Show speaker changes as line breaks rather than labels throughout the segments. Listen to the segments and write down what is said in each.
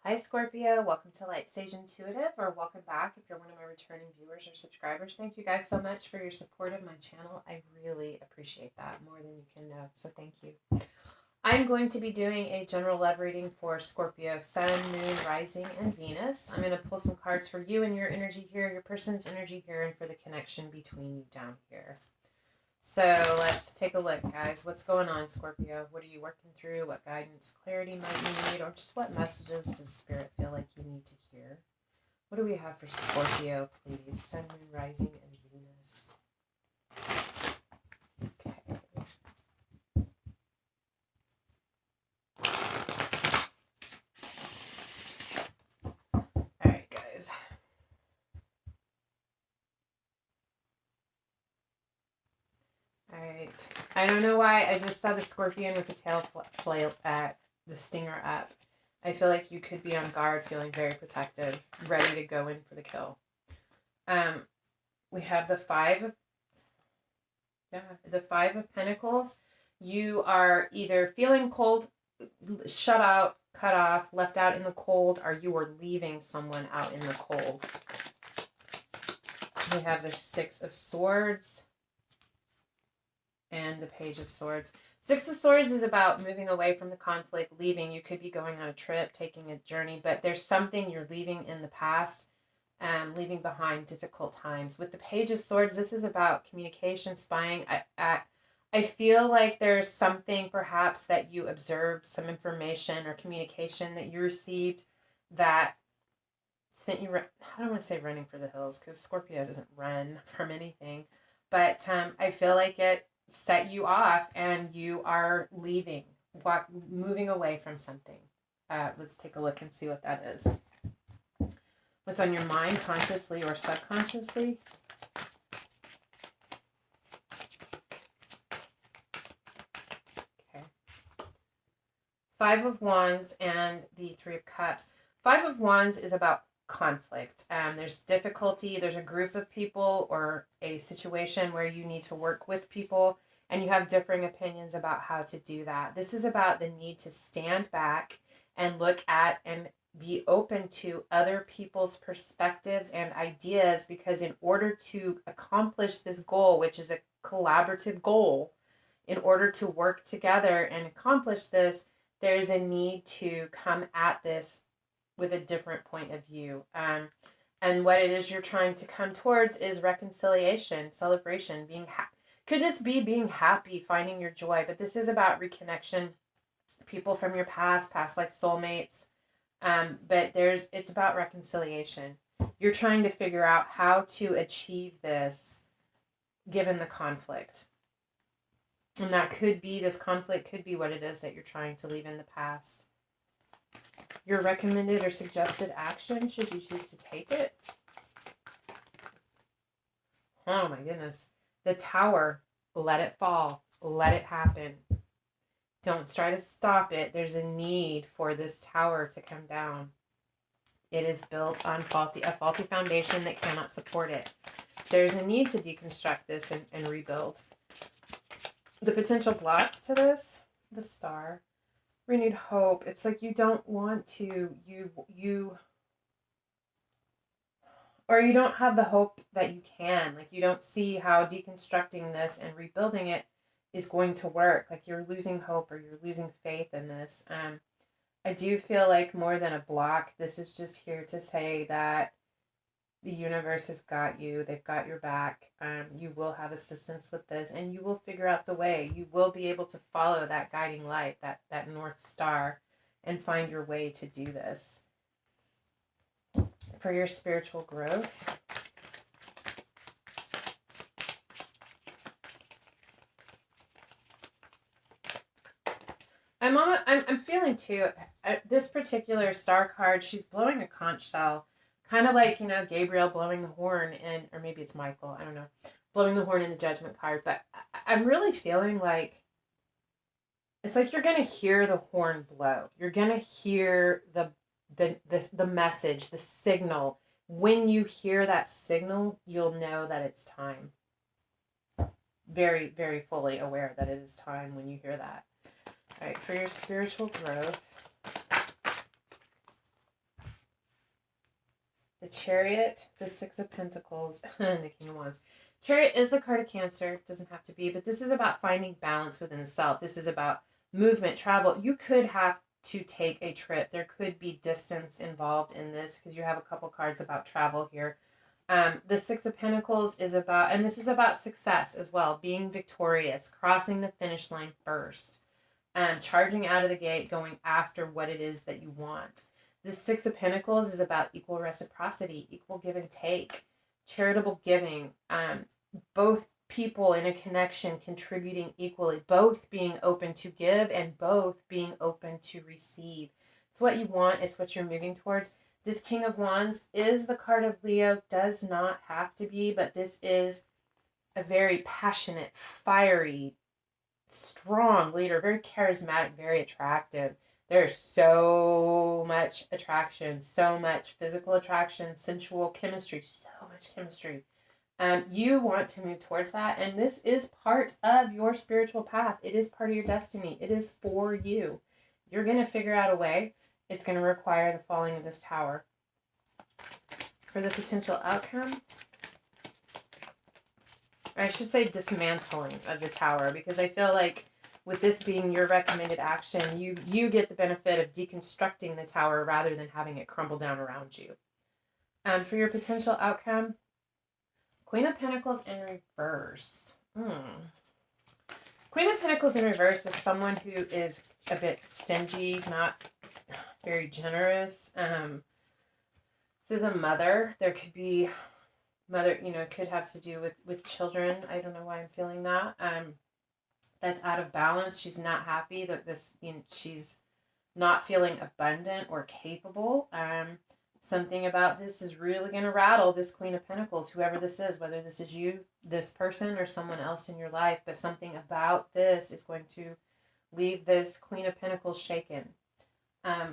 Hi Scorpio, welcome to Lightsageintuitive, or welcome back if you're one of my returning viewers or subscribers. Thank you guys so much for your support of my channel. I really appreciate that more than you can know, so thank you. I'm going to be doing a general love reading for Scorpio, Sun, Moon, Rising, and Venus. I'm going to pull some cards for you and your energy here, your person's energy here, and for the connection between you down here. So let's take a look, guys. What's going on, Scorpio? What are you working through? What guidance, clarity might you need? Or just what messages does Spirit feel like you need to hear? What do we have for Scorpio, please? Sun, Moon, Rising, and Venus. Okay. All right, guys. Alright, I don't know why, I just saw the scorpion with the tail flail at the stinger up. I feel like you could be on guard, feeling very protective, ready to go in for the kill. We have the Five of Pentacles. You are either feeling cold, shut out, cut off, left out in the cold, or you are leaving someone out in the cold. We have the Six of Swords and the Page of Swords. Six of Swords is about moving away from the conflict, leaving. You could be going on a trip, taking a journey, but there's something you're leaving in the past, leaving behind difficult times. With the Page of Swords, this is about communication, spying. I feel like there's something perhaps that you observed, some information or communication that you received that sent you, I don't want to say running for the hills, because Scorpio doesn't run from anything, but I feel like it set you off and you are leaving, moving away from something. Let's take a look and see what that is. What's on your mind, consciously or subconsciously? Okay. Five of Wands and the Three of Cups. Five of Wands is about conflict. There's difficulty, there's a group of people or a situation where you need to work with people and you have differing opinions about how to do that. This is about the need to stand back and look at and be open to other people's perspectives and ideas, because in order to accomplish this goal, which is a collaborative goal, in order to work together and accomplish this, there's a need to come at this with a different point of view. And what it is you're trying to come towards is reconciliation, celebration, being could just be being happy, finding your joy. But this is about reconnection, people from your past like soulmates. But it's about reconciliation. You're trying to figure out how to achieve this given the conflict. And that could be, this conflict could be what it is that you're trying to leave in the past. Your recommended or suggested action, should you choose to take it? Oh my goodness. The Tower. Let it fall. Let it happen. Don't try to stop it. There's a need for this tower to come down. It is built on a faulty foundation that cannot support it. There's a need to deconstruct this and rebuild. The potential blocks to this, the Star. Renewed hope. It's like you don't want to, or you don't have the hope that you can. Like you don't see how deconstructing this and rebuilding it is going to work. Like you're losing hope or you're losing faith in this. I do feel like more than a block, this is just here to say that the universe has got you. They've got your back. You will have assistance with this, and you will figure out the way. You will be able to follow that guiding light, that North Star, and find your way to do this. For your spiritual growth. I'm feeling too, this particular star card, she's blowing a conch shell. Kind of like, Gabriel blowing the horn or maybe it's Michael, I don't know, blowing the horn in the Judgment card. But I'm really feeling like it's like you're going to hear the horn blow. You're going to hear the message, the signal. When you hear that signal, you'll know that it's time. Very, very fully aware that it is time when you hear that. All right, for your spiritual growth. the Chariot, the Six of Pentacles, and the King of Wands. Chariot is the card of Cancer. It doesn't have to be, but this is about finding balance within the self. This is about movement, travel. You could have to take a trip. There could be distance involved in this because you have a couple cards about travel here. The Six of Pentacles is about, and this is about success as well, being victorious, crossing the finish line first, charging out of the gate, going after what it is that you want. The Six of Pentacles is about equal reciprocity, equal give and take, charitable giving, both people in a connection contributing equally, both being open to give and both being open to receive. It's what you want, it's what you're moving towards. This King of Wands is the card of Leo, does not have to be, but this is a very passionate, fiery, strong leader, very charismatic, very attractive. There's so much attraction, so much physical attraction, sensual chemistry, so much chemistry. You want to move towards that, and this is part of your spiritual path. It is part of your destiny. It is for you. You're going to figure out a way. It's going to require the falling of this tower. For the potential outcome, or I should say dismantling of the tower, because I feel like with this being your recommended action, you get the benefit of deconstructing the tower rather than having it crumble down around you. For your potential outcome, Queen of Pentacles in reverse. Queen of Pentacles in reverse is someone who is a bit stingy, not very generous. This is a mother. There could be mother, could have to do with children. I don't know why I'm feeling that. That's out of balance. She's not happy that she's not feeling abundant or capable. Something about this is really going to rattle this Queen of Pentacles, whoever this is, whether this is you, this person, or someone else in your life, but something about this is going to leave this Queen of Pentacles shaken.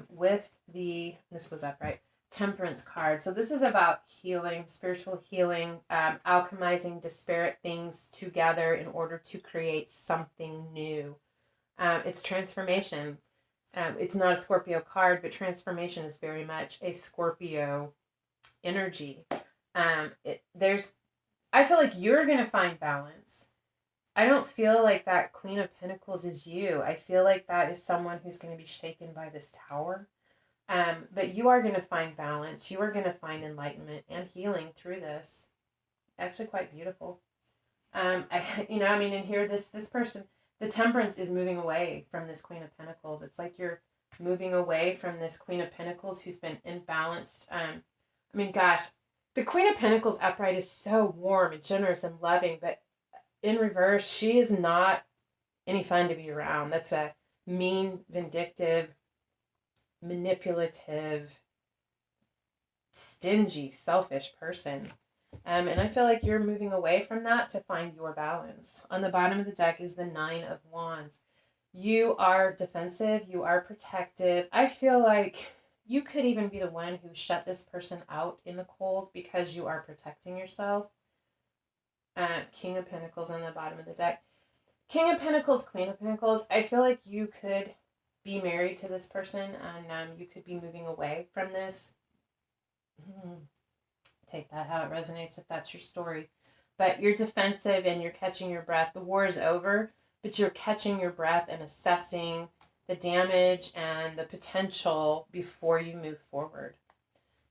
With this was upright, Temperance card. So this is about healing, spiritual healing, alchemizing disparate things together in order to create something new. It's transformation. It's not a Scorpio card, but transformation is very much a Scorpio energy. I feel like you're going to find balance. I don't feel like that Queen of Pentacles is you. I feel like that is someone who's going to be shaken by this tower. But you are going to find balance. You are going to find enlightenment and healing through this. Actually quite beautiful. And here this person, the Temperance is moving away from this Queen of Pentacles. It's like you're moving away from this Queen of Pentacles who's been imbalanced. The Queen of Pentacles upright is so warm and generous and loving, but in reverse, she is not any fun to be around. That's a mean, vindictive, manipulative, stingy, selfish person. And I feel like you're moving away from that to find your balance. On the bottom of the deck is the Nine of Wands. You are defensive. You are protective. I feel like you could even be the one who shut this person out in the cold because you are protecting yourself. King of Pentacles on the bottom of the deck. King of Pentacles, Queen of Pentacles. I feel like you could be married to this person and you could be moving away from this. Take that how it resonates if that's your story. But you're defensive and you're catching your breath. The war is over, but you're catching your breath and assessing the damage and the potential before you move forward.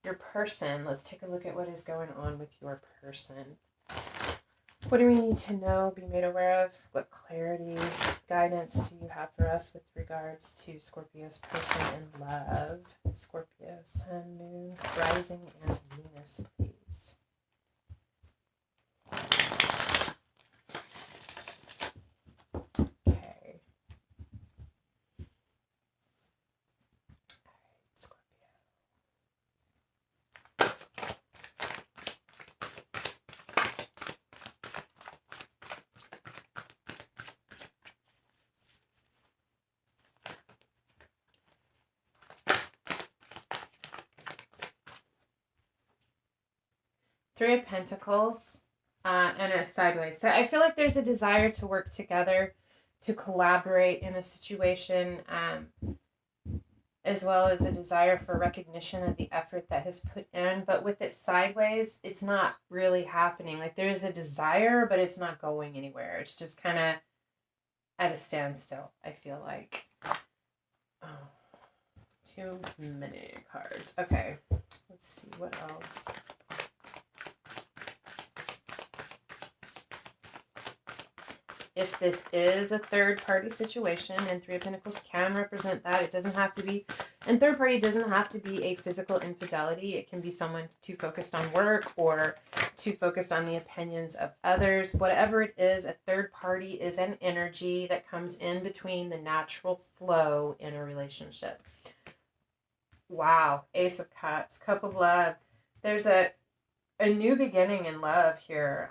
Your person, let's take a look at what is going on with your person. What do we need to know, be made aware of? What clarity, guidance do you have for us with regards to Scorpio's person in love? Scorpio, Sun, Moon, Rising, and Venus, please. Okay. Three of Pentacles and a sideways. So I feel like there's a desire to work together, to collaborate in a situation, as well as a desire for recognition of the effort that has put in. But with it sideways, it's not really happening. Like there is a desire, but it's not going anywhere. It's just kind of at a standstill, I feel like. Oh, too many cards. Okay, let's see what else. If this is a third-party situation, and Three of Pentacles can represent that, it doesn't have to be, and third party doesn't have to be a physical infidelity. It can be someone too focused on work or too focused on the opinions of others. Whatever it is, a third party is an energy that comes in between the natural flow in a relationship. Wow, Ace of Cups, Cup of Love. There's a new beginning in love here.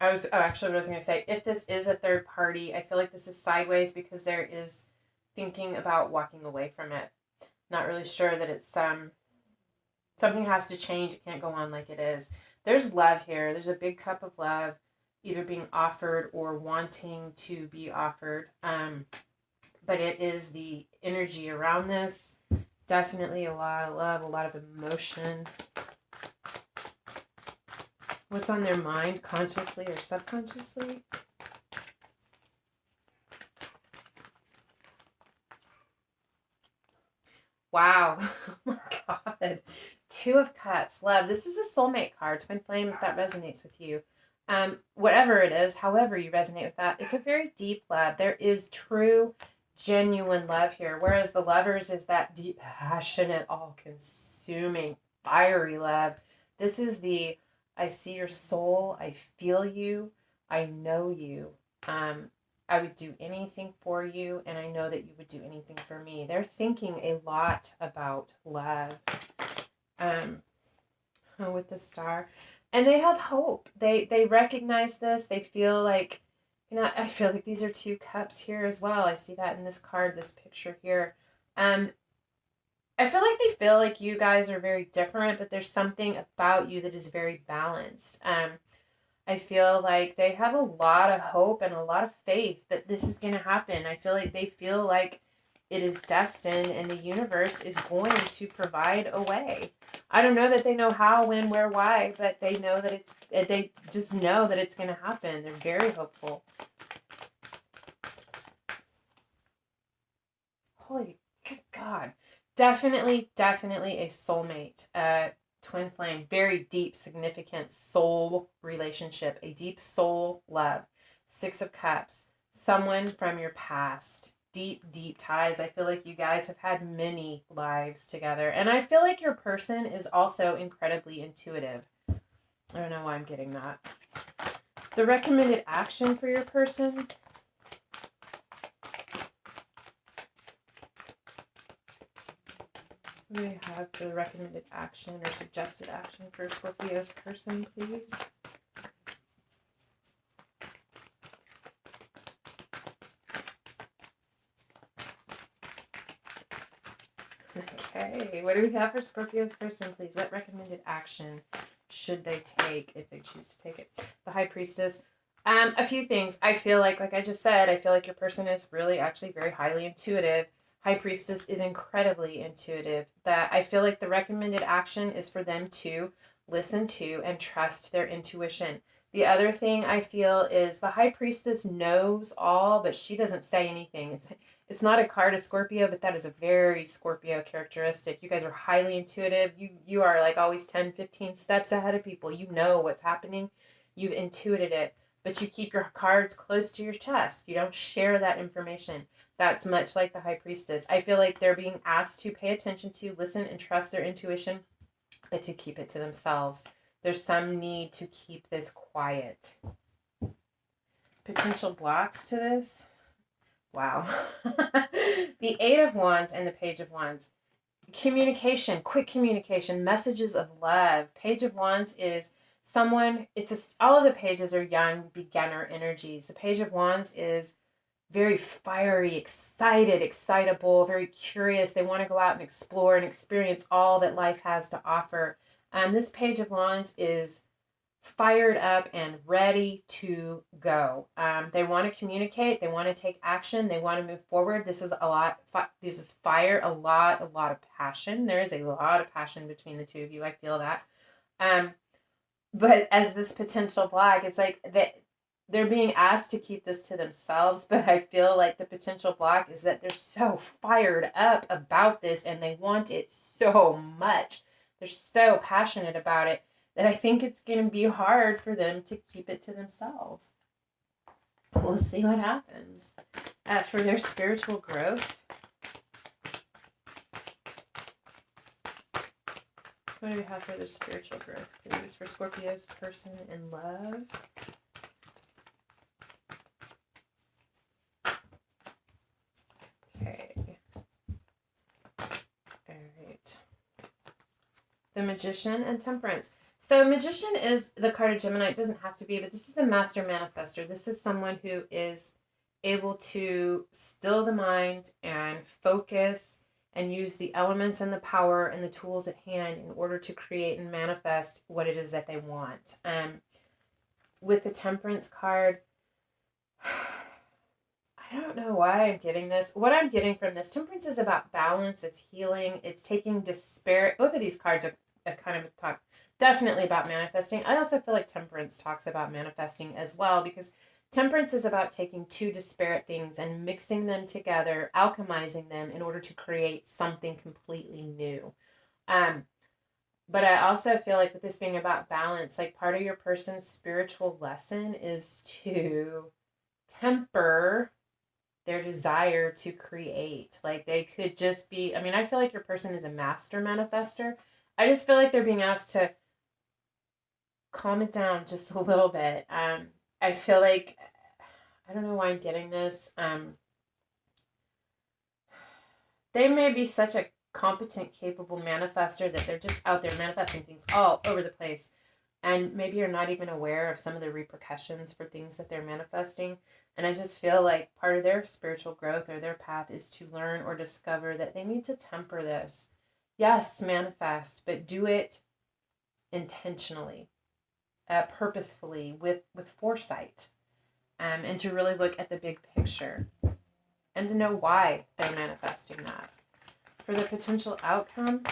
Actually, what I was going to say, if this is a third party, I feel like this is sideways because there is thinking about walking away from it. Not really sure that it's, something has to change. It can't go on like it is. There's love here. There's a big cup of love either being offered or wanting to be offered. But it is the energy around this. Definitely a lot of love, a lot of emotion. What's on their mind, consciously or subconsciously? Wow. Oh my God. Two of Cups, love. This is a soulmate card, twin flame, if that resonates with you. Whatever it is, however you resonate with that, it's a very deep love. There is true, genuine love here. Whereas the Lovers is that deep, passionate, all-consuming, fiery love. This is the I see your soul, I feel you, I know you. I would do anything for you, and I know that you would do anything for me. They're thinking a lot about love with the Star. And they have hope. They recognize this. They feel like, I feel like these are two cups here as well. I see that in this card, this picture here. I feel like they feel like you guys are very different, but there's something about you that is very balanced. I feel like they have a lot of hope and a lot of faith that this is going to happen. I feel like they feel like it is destined and the universe is going to provide a way. I don't know that they know how, when, where, why, but they know that they just know that it's going to happen. They're very hopeful. Holy good God. Definitely a soulmate. Twin flame, very deep, significant soul relationship, a deep soul love. Six of Cups, someone from your past, deep ties. I feel like you guys have had many lives together, and I feel like your person is also incredibly intuitive. I don't know why I'm getting that. The recommended action for your person. What do we have for the recommended action or suggested action for Scorpio's person, please? Okay, what do we have for Scorpio's person, please? What recommended action should they take if they choose to take it? The High Priestess. A few things. I feel like I just said, I feel like your person is really actually very highly intuitive. High Priestess is incredibly intuitive. That I feel like the recommended action is for them to listen to and trust their intuition. The other thing I feel is the High Priestess knows all, but she doesn't say anything. It's not a card of Scorpio, but that is a very Scorpio characteristic. You guys are highly intuitive. You are like always 10, 15 steps ahead of people. You know what's happening. You've intuited it, but you keep your cards close to your chest. You don't share that information. That's much like the High Priestess. I feel like they're being asked to pay attention to, listen, and trust their intuition, but to keep it to themselves. There's some need to keep this quiet. Potential blocks to this? Wow. The Eight of Wands and the Page of Wands. Communication, quick communication, messages of love. Page of Wands is someone, all of the pages are young, beginner energies. The Page of Wands is very fiery, excited, excitable, very curious. They want to go out and explore and experience all that life has to offer. This Page of Wands is fired up and ready to go. They want to communicate. They want to take action. They want to move forward. This is a lot. This is fire. A lot of passion. There is a lot of passion between the two of you. I feel that. But as this potential black, it's like they're being asked to keep this to themselves. But I feel like the potential black is that they're so fired up about this and they want it so much. They're so passionate about it that I think it's going to be hard for them to keep it to themselves. We'll see what happens. For their spiritual growth, what do we have for their spiritual growth, please, for Scorpio's person in love? Okay. All right. The Magician and Temperance. So Magician is the card of Gemini. It doesn't have to be, but this is the master manifester. This is someone who is able to still the mind and focus and use the elements and the power and the tools at hand in order to create and manifest what it is that they want. With the Temperance card, I don't know why I'm getting this. What I'm getting from this, Temperance is about balance, it's healing, it's taking disparate. Both of these cards are kind of talk definitely about manifesting. I also feel like Temperance talks about manifesting as well, because Temperance is about taking two disparate things and mixing them together, alchemizing them in order to create something completely new. But I also feel like with this being about balance, like part of your person's spiritual lesson is to temper their desire to create. Like they could just be, I mean, I feel like your person is a master manifester. I just feel like they're being asked to calm it down just a little bit. I feel like, I don't know why I'm getting this. They may be such a competent, capable manifester that they're just out there manifesting things all over the place. And maybe you're not even aware of some of the repercussions for things that they're manifesting. And I just feel like part of their spiritual growth or their path is to learn or discover that they need to temper this. Yes, manifest, but do it intentionally, purposefully, with foresight, and to really look at the big picture and to know why they're manifesting that. For the potential outcome,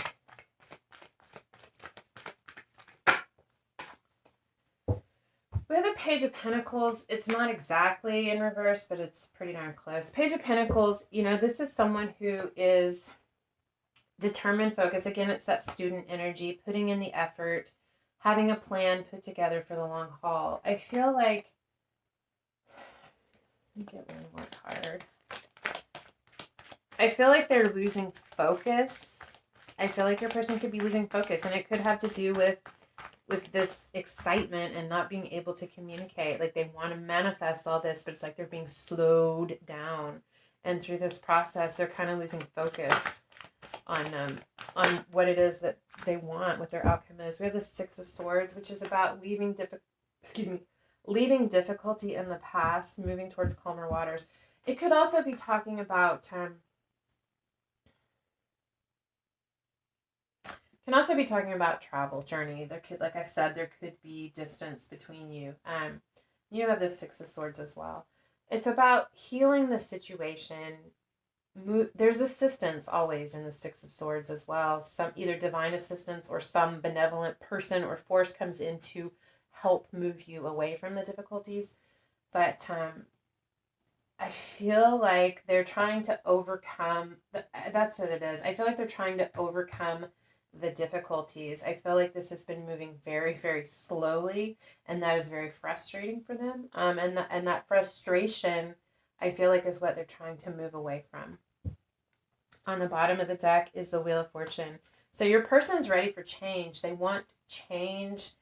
we have the Page of Pentacles. It's not exactly in reverse, but it's pretty darn close. Page of Pentacles, you know, this is someone who is determined, focused. Again, it's that student energy, putting in the effort, having a plan put together for the long haul. I feel like, let me get one more card. I feel like they're losing focus. I feel like your person could be losing focus, and it could have to do with this excitement and not being able to communicate. Like they want to manifest all this, but it's like they're being slowed down. And through this process, they're kind of losing focus on what it is that they want, what their outcome is. We have the Six of Swords, which is about leaving difficulty in the past, moving towards calmer waters. It could also be talking about can also be talking about travel, journey. There could, like I said, there could be distance between you. You have the Six of Swords as well. It's about healing the situation. There's assistance always in the Six of Swords as well. Some either divine assistance or some benevolent person or force comes in to help move you away from the difficulties. But I feel like they're trying to overcome. That's what it is. I feel like they're trying to overcome the difficulties. I feel like this has been moving very, very slowly, and that is very frustrating for them. And that frustration, I feel like, is what they're trying to move away from. On the bottom of the deck is the Wheel of Fortune. So your person's ready for change. They want change.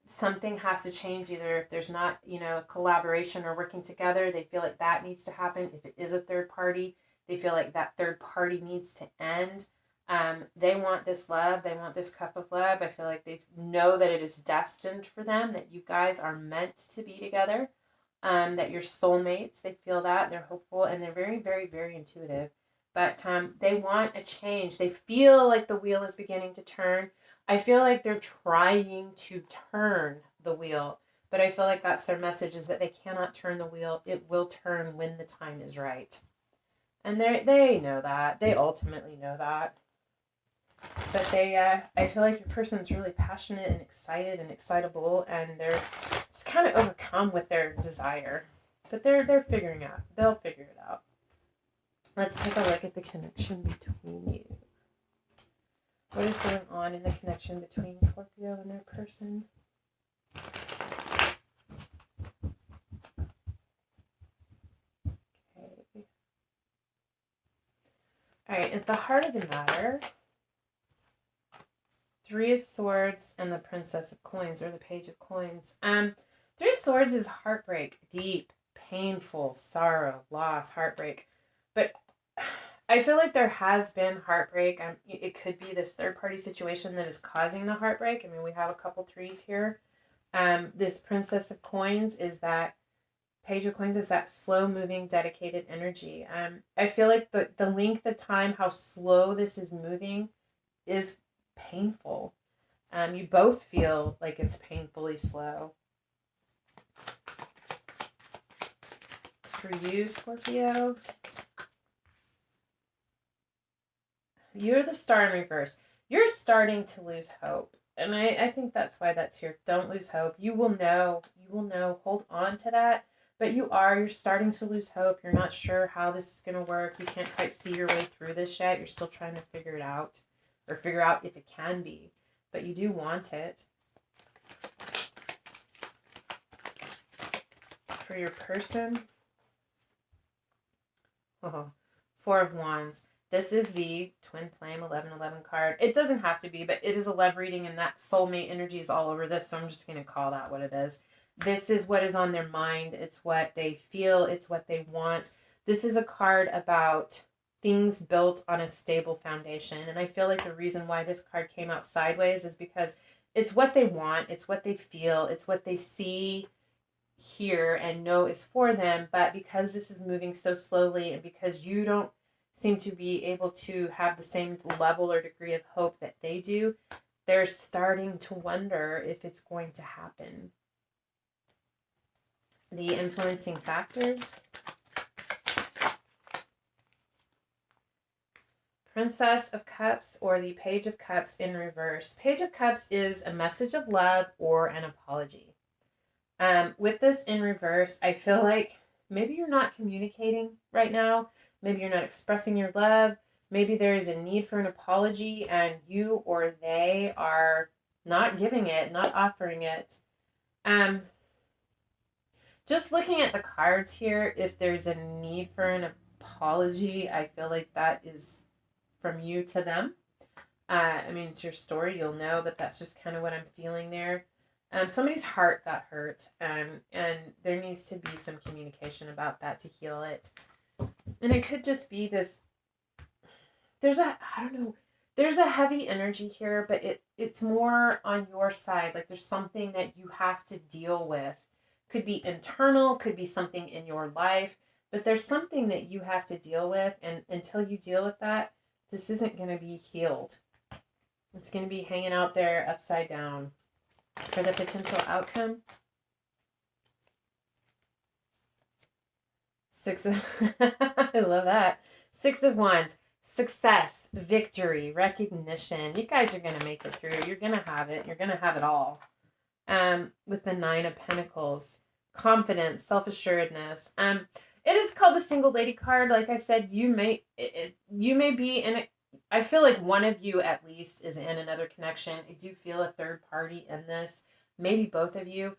Something has to change. Either if there's not, a collaboration or working together, they feel like that needs to happen. If it is a third party, they feel like that third party needs to end. They want this love. They want this cup of love. I feel like they know that it is destined for them, that you guys are meant to be together, that you're soulmates. They feel that. They're hopeful, and they're very, very, very intuitive. But they want a change. They feel like the wheel is beginning to turn. I feel like they're trying to turn the wheel. But I feel like that's their message, is that they cannot turn the wheel. It will turn when the time is right. And they know that. They ultimately know that. But I feel like your person's really passionate and excited and excitable, and they're just kind of overcome with their desire. But they're figuring out. They'll figure it out. Let's take a look at the connection between you. What is going on in the connection between Scorpio and their person? Okay. All right, at the heart of the matter, Three of Swords and the Princess of Coins, or the Page of Coins. Three of Swords is heartbreak, deep, painful, sorrow, loss, heartbreak. But I feel like there has been heartbreak. It could be this third-party situation that is causing the heartbreak. I mean, we have a couple threes here. This Princess of Coins is that, Page of Coins is that slow-moving, dedicated energy. I feel like the length of time, how slow this is moving, is painful. You both feel like it's painfully slow. For you, Scorpio, you're the Star in reverse. You're starting to lose hope. And I think that's why that's here. Don't lose hope. You will know. Hold on to that. But you're starting to lose hope. You're not sure how this is going to work. You can't quite see your way through this yet. You're still trying to figure it out. Or figure out if it can be. But you do want it. For your person. Oh, Four of Wands. This is the Twin Flame 1111 card. It doesn't have to be, but it is a love reading, and that soulmate energy is all over this, so I'm just going to call that what it is. This is what is on their mind. It's what they feel. It's what they want. This is a card about things built on a stable foundation, and I feel like the reason why this card came out sideways is because it's what they want. It's what they feel. It's what they see, hear, and know is for them, but because this is moving so slowly, and because you don't seem to be able to have the same level or degree of hope that they do, they're starting to wonder if it's going to happen. The influencing factors. Princess of Cups or the Page of Cups in reverse. Page of Cups is a message of love or an apology. With this in reverse, I feel like maybe you're not communicating right now. Maybe you're not expressing your love. Maybe there is a need for an apology and you or they are not giving it, not offering it. Just looking at the cards here, if there's a need for an apology, I feel like that is from you to them. I mean, it's your story, you'll know, but that's just kind of what I'm feeling there. Somebody's heart got hurt, and there needs to be some communication about that to heal it. And it could just be this, there's a heavy energy here, but it's more on your side. Like there's something that you have to deal with. Could be internal, could be something in your life, but there's something that you have to deal with, and until you deal with that, this isn't going to be healed. It's going to be hanging out there upside down. For the potential outcome, I love that. 6 of Wands, success, victory, recognition. You guys are going to make it through. You're going to have it. You're going to have it all. With the 9 of Pentacles, confidence, self-assuredness. It is called the Single Lady card. Like I said, you may be in a, I feel like one of you at least is in another connection. I do feel a third party in this. Maybe both of you.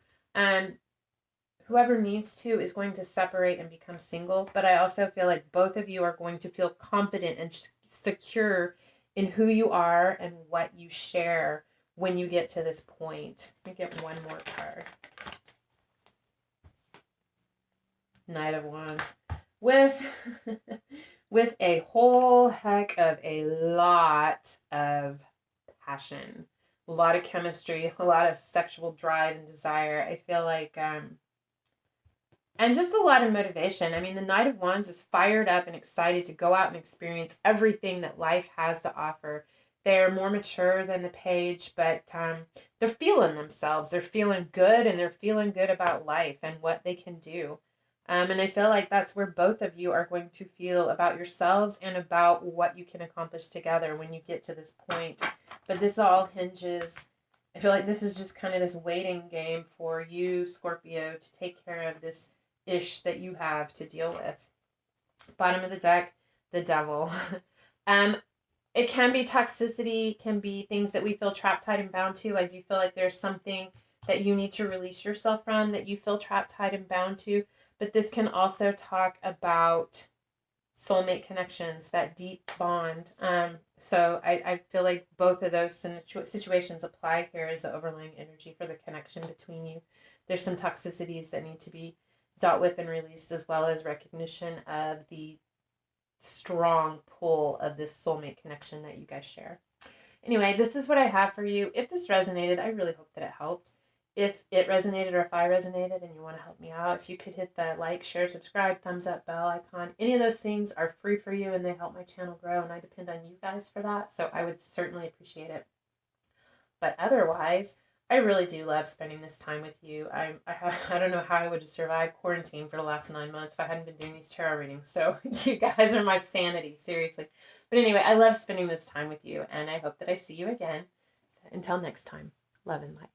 Whoever needs to is going to separate and become single. But I also feel like both of you are going to feel confident and secure in who you are and what you share when you get to this point. Let me get one more card. Knight of Wands. With a whole heck of a lot of passion, a lot of chemistry, a lot of sexual drive and desire. I feel like, and just a lot of motivation. I mean, the Knight of Wands is fired up and excited to go out and experience everything that life has to offer. They're more mature than the page, but they're feeling themselves. They're feeling good, and they're feeling good about life and what they can do. And I feel like that's where both of you are going to feel about yourselves and about what you can accomplish together when you get to this point. But this all hinges, I feel like this is just kind of this waiting game for you, Scorpio, to take care of this ish that you have to deal with. Bottom of the deck, the devil. um, it can be toxicity, can be things that we feel trapped, tied, and bound to. I do feel like there's something that you need to release yourself from, that you feel trapped, tied, and bound to. But this can also talk about soulmate connections, that deep bond. So I feel like both of those situations apply here as the overlying energy for the connection between you. There's some toxicities that need to be dealt with and released, as well as recognition of the strong pull of this soulmate connection that you guys share. Anyway, this is what I have for you. If this resonated, I really hope that it helped. If it resonated, or if I resonated and you want to help me out, if you could hit the like, share, subscribe, thumbs up, bell icon. Any of those things are free for you, and they help my channel grow, and I depend on you guys for that, so I would certainly appreciate it. But otherwise, I really do love spending this time with you. I don't know how I would have survived quarantine for the last 9 months if I hadn't been doing these tarot readings. So you guys are my sanity, seriously. But anyway, I love spending this time with you, and I hope that I see you again. So until next time, love and light.